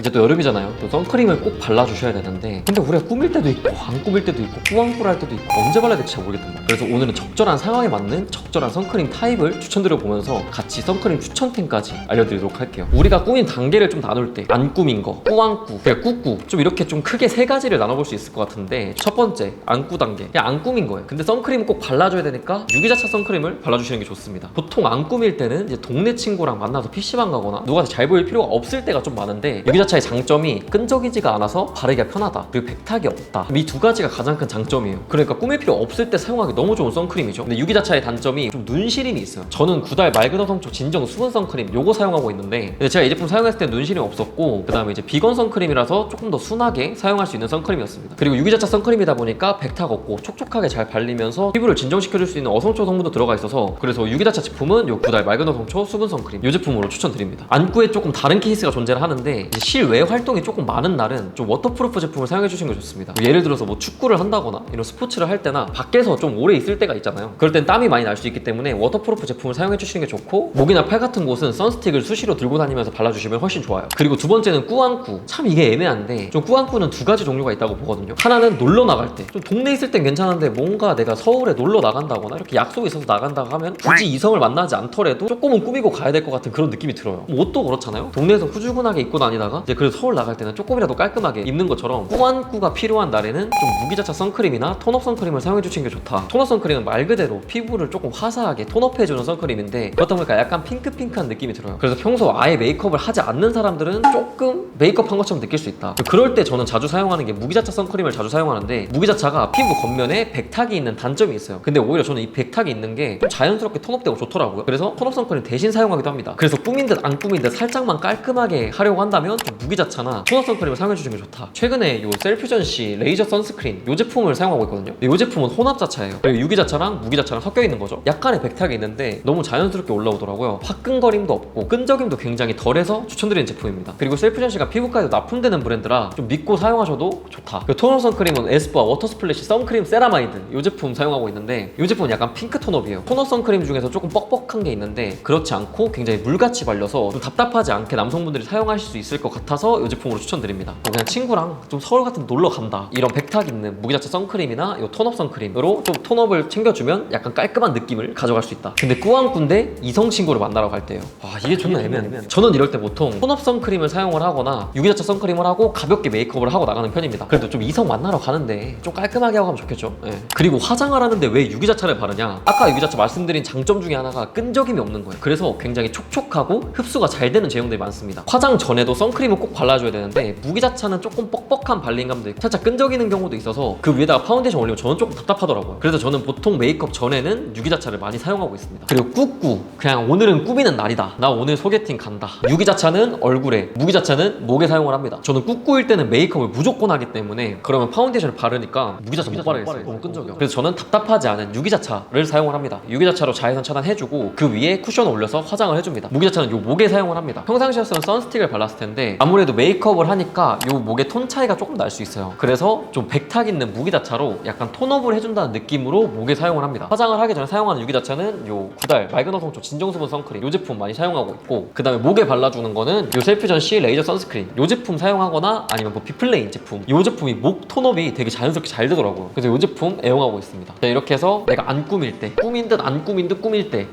이제 또 여름이잖아요. 또 선크림을 꼭 발라주셔야 되는데 근데 우리가 꾸밀 때도 있고 안 꾸밀 때도 있고 꾸안꾸할 때도 있고 언제 발라야 될지 잘 모르겠단 말이에요. 그래서 오늘은 적절한 상황에 맞는 적절한 선크림 타입을 추천드려보면서 같이 선크림 추천템까지 알려드리도록 할게요. 우리가 꾸민 단계를 좀 나눌 때 안 꾸민 거, 꾸안꾸, 그냥 꾸꾸 좀 이렇게 좀 크게 세 가지를 나눠볼 수 있을 것 같은데 첫 번째 안 꾸 단계, 그냥 안 꾸민 거예요. 근데 선크림은 꼭 발라줘야 되니까 유기자차 선크림을 발라주시는 게 좋습니다. 보통 안 꾸밀 때는 이제 동네 친구랑 만나서 PC방 가거나 누구한테 잘 보일 필요가 없을 때가 좀 많은데 유기자차의 장점이 끈적이지가 않아서 바르기가 편하다, 그리고 백탁이 없다. 이 두 가지가 가장 큰 장점이에요. 그러니까 꾸밀 필요 없을 때 사용하기 너무 좋은 선크림이죠. 근데 유기자차의 단점이 좀 눈시림이 있어요. 저는 구달 맑은 어성초 진정 수분 선크림 요거 사용하고 있는데 근데 제가 이 제품 사용했을 때 눈시림이 없었고 그 다음에 이제 비건 선크림이라서 조금 더 순하게 사용할 수 있는 선크림이었습니다. 그리고 유기자차 선크림이다 보니까 백탁 없고 촉촉하게 잘 발리면서 피부를 진정시켜줄 수 있는 어성초 성분도 들어가 있어서 그래서 유기자차 제품은 요 구달 맑은 어성초 수분 선크림 이 제품으로 추천드립니다. 안구에 조금 다른 케이스가 존재를 하는데 실외 활동이 조금 많은 날은 좀 워터프루프 제품을 사용해 주시는 게 좋습니다. 예를 들어서 뭐 축구를 한다거나 이런 스포츠를 할 때나 밖에서 좀 오래 있을 때가 있잖아요. 그럴 땐 땀이 많이 날 수 있기 때문에 워터프루프 제품을 사용해 주시는 게 좋고 목이나 팔 같은 곳은 선스틱을 수시로 들고 다니면서 발라주시면 훨씬 좋아요. 그리고 두 번째는 꾸안꾸. 참 이게 애매한데 좀 꾸안꾸는 두 가지 종류가 있다고 보거든요. 하나는 놀러 나갈 때 좀 동네에 있을 땐 괜찮은데 뭔가 내가 서울에 놀러 나간다거나 이렇게 약속이 있어서 나간다고 하면 굳이 이성을 만나지 않더라도 조금은 꾸미고 가야 될 것 같은 그런 느낌이 들어요. 뭐 옷도 그렇잖아요. 동네에서 후줄근하게 입고 다니다가 이제 그래도 서울 나갈 때는 조금이라도 깔끔하게 입는 것처럼 꾸안꾸가 필요한 날에는 좀 무기자차 선크림이나 톤업 선크림을 사용해 주시는 게 좋다. 톤업 선크림은 말 그대로 피부를 조금 화사하게 톤업해주는 선크림인데 그렇다 보니까 약간 핑크핑크한 느낌이 들어요. 그래서 평소 아예 메이크업을 하지 않는 사람들은 조금 메이크업 한 것처럼 느낄 수 있다. 그럴 때 저는 자주 사용하는 게 무기자차 선크림을 자주 사용하는데 무기자차가 피부 겉면에 백탁이 있는 단점이 있어요. 근데 오히려 저는 이 백탁이 있는 게 좀 자연스럽게 톤업되고 좋더라고요. 그래서 톤업 선크림 대신 사용하기도 합니다. 그래서 꾸민 듯 안 꾸민 듯 살짝만 깔끔하게 하려고 한다면 무기자차나 톤업 선크림을 사용해 주시는 게 좋다. 최근에 요 셀퓨전시 레이저 선스크린 요 제품을 사용하고 있거든요. 요 제품은 혼합자차예요. 그리고 유기자차랑 무기자차랑 섞여 있는 거죠. 약간의 백탁이 있는데 너무 자연스럽게 올라오더라고요. 화끈거림도 없고 끈적임도 굉장히 덜해서 추천드리는 제품입니다. 그리고 셀퓨전시가 피부과에도 납품되는 브랜드라 좀 믿고 사용하셔도 좋다. 그 톤업 선크림은 에스쁘아 워터 스플래시 선크림 세라마이드 요 제품 사용하고 있는데 요 제품은 약간 핑크 톤업이에요. 톤업 선크림 중에서 조금 뻑뻑한 게 있는데 그렇지 않고 굉장히 물같이 발려서 좀 답답하지 않게 남성분들이 사용하실 수 있을 것 같아서 이 제품으로 추천드립니다. 그냥 친구랑 좀 서울 같은 데 놀러 간다 이런 백탁 있는 무기자차 선크림이나 이 톤업 선크림으로 좀 톤업을 챙겨주면 약간 깔끔한 느낌을 가져갈 수 있다. 근데 꾸안꾸인데 이성 친구를 만나러 갈 때요. 와 이게 존나 애매하네. 저는 이럴 때 보통 톤업 선크림을 사용을 하거나 유기자차 선크림을 하고 가볍게 메이크업을 하고 나가는 편입니다. 그래도 좀 이성 만나러 가는데 좀 깔끔하게 하고 가면 좋겠죠. 네. 그리고 화장을 하는데 왜 유기자차를 바르냐? 아까 유기자차 말씀드린 장점 중에 하나가 끈적임이 없는 거예요. 그래서 굉장히 촉촉하고 흡수가 잘 되는 제형들이 많습니다. 화장 전에도 선크림을 꼭 발라줘야 되는데 무기자차는 조금 뻑뻑한 발림감도 있고 살짝 끈적이는 경우도 있어서 그 위에다가 파운데이션 올리면 저는 조금 답답하더라고요. 그래서 저는 보통 메이크업 전에는 유기자차를 많이 사용하고 있습니다. 그리고 꾸꾸, 그냥 오늘은 꾸미는 날이다, 나 오늘 소개팅 간다. 유기자차는 얼굴에, 무기자차는 목에 사용을 합니다. 저는 꾸꾸일 때는 메이크업을 무조건 하기 때문에 그러면 파운데이션을 바르니까 무기자차 못 바르겠어요. 너무 끈적여. 그래서 저는 답답하지 않은 유기자차를 사용을 합니다. 유기자차로 자외선 차단해주고 그 위에 쿠션을 올려서 화장을 해줍니다. 무기자차는 요 목에 사용을 합니다. 평상시였으면 선스틱을 발랐을 텐데 아무래도 메이크업을 하니까 요 목의 톤 차이가 조금 날 수 있어요. 그래서 좀 백탁 있는 무기자차로 약간 톤업을 해준다는 느낌으로 목에 사용을 합니다. 화장을 하기 전에 사용하는 유기자차는 요 구달 맑은 어성초 진정수분 선크림 요 제품 많이 사용하고 있고 그 다음에 목에 발라주는 거는 요 셀퓨전시 레이저 선스크린 요 제품 사용하거나 아니면 뭐 비플레인 제품 요 제품이 목 톤업이 되게 자연스럽게 잘 되더라고요. 그래서 요 제품 애용하고 있습니다. 자, 이렇게 해서 내가 안 꾸밀 때, 꾸민 듯 안 꾸민 듯 꾸밀 때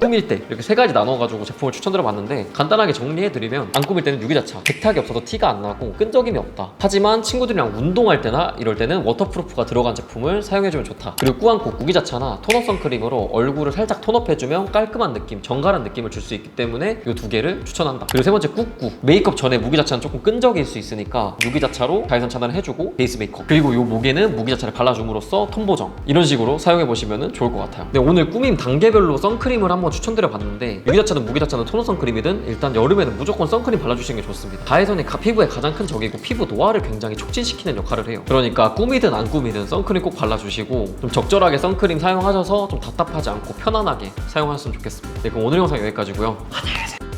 이렇게 세 가지 나눠가지고 제품을 추천드려봤는데 간단하게 정리해드리면 안 꾸밀 때는 유기자차, 백탁이 없어서 티가 안 나고 끈적임이 없다. 하지만 친구들이랑 운동할 때나 이럴 때는 워터프루프가 들어간 제품을 사용해주면 좋다. 그리고 꾸안꾸, 무기자차나 톤업 선크림으로 얼굴을 살짝 톤업해주면 깔끔한 느낌, 정갈한 느낌을 줄 수 있기 때문에 이 두 개를 추천한다. 그리고 세 번째 꾸꾸, 메이크업 전에 무기자차는 조금 끈적일 수 있으니까 유기자차로 자외선 차단을 해주고 베이스 메이크업, 그리고 이 목에는 무기자차를 발라줌으로써 톤 보정, 이런 식으로 사용해보시면 좋을 것 같아요. 네, 오늘 꾸밈 단계별로 선크림을 한번 추천드려봤는데 유기자차든 무기자차든 톤업 선크림이든 일단 여름에는 무조건 선크림 발라주시는 게 좋습니다. 자외선이 피부의 가장 큰 적이고 피부 노화를 굉장히 촉진시키는 역할을 해요. 그러니까 꾸미든 안 꾸미든 선크림 꼭 발라주시고 좀 적절하게 선크림 사용하셔서 좀 답답하지 않고 편안하게 사용하셨으면 좋겠습니다. 네, 그럼 오늘 영상 여기까지고요. 안녕히 계세요.